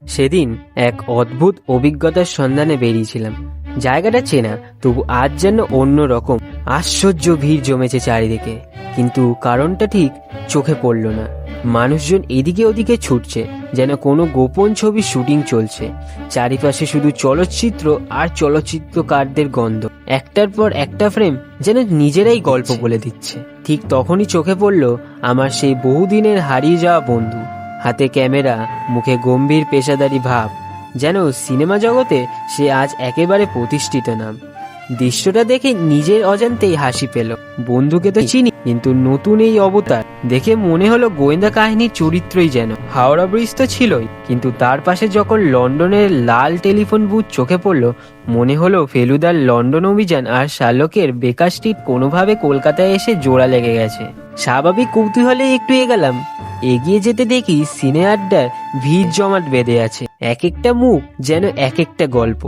সেদিন এক অদ্ভুত অভিজ্ঞতার সন্ধানে বেরিয়েছিলাম। জায়গাটা চেনা, তবু আজ যেন অন্য রকম। আশ্চর্য ভিড় জমেছে চারিদিকে, কিন্তু কারণটা ঠিক চোখে পড়ল না। মানুষজন এদিকে ওদিকে ছুটছে, যেন কোনো গোপন ছবির শুটিং চলছে। চারিপাশে শুধু চলচ্চিত্র আর চলচ্চিত্রকারদের গন্ধ। একটার পর একটা ফ্রেম যেন নিজেরাই গল্প বলে দিচ্ছে। ঠিক তখনই চোখে পড়ল আমার সেই বহুদিনের হারিয়ে যাওয়া বন্ধু। হাতে ক্যামেরা, মুখে গম্ভীর পেশাদারি ভাব, যেন সিনেমা জগতে সে আজ একেবারে প্রতিষ্ঠিত নাম। দৃশ্যটা দেখে নিজের অজান্তেই হাসি পেল। বন্ধুকে তো চিনি, কিন্তু নতুন এই অবতার দেখে মনে হলো গোয়েন্দা কাহিনীর চরিত্রই যেন। হাওড়া ব্রিজ তো ছিলই, কিন্তু তার পাশে যখন লন্ডনের লাল টেলিফোন বুথ চোখে পড়ল, মনে হলো ফেলুদার লন্ডন অভিযান আর শার্লকের বেকার স্ট্রিট কোনোভাবে কলকাতায় এসে জোড়া লেগে গেছে। স্বাভাবিক কৌতূহলে একটু এগোলাম। এগিয়ে যেতে দেখি সিনে আড্ডার ভিড় জমাট বেঁধে আছে। এক একটা মুখ যেন এক একটা গল্প।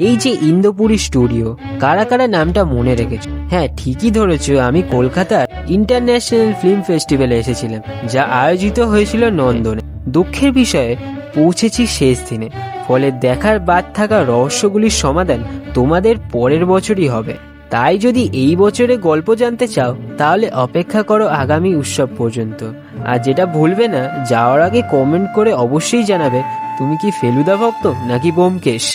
এই যে ইন্দ্রপুরী স্টুডিও, কারা কারা নামটা মনে রেখেছ? হ্যাঁ, ঠিকই ধরেছ, আমি কলকাতার ইন্টারন্যাশনাল ফিল্ম ফেস্টিভ্যালে এসেছিলাম, যা আয়োজিত হয়েছিল নন্দনে। দুঃখের বিষয়ে পৌঁছেছি শেষ দিনে, ফলে দেখার বাদ থাকা রহস্যগুলির সমাধান তোমাদের পরের বছরই হবে। তাই যদি এই বছরে গল্প জানতে চাও, তাহলে অপেক্ষা করো আগামী উৎসব পর্যন্ত। আর যেটা ভুলবে না, যাওয়ার আগে কমেন্ট করে অবশ্যই জানাবে তুমি কি ফেলুদা ভক্ত নাকি ব্যোমকেশ।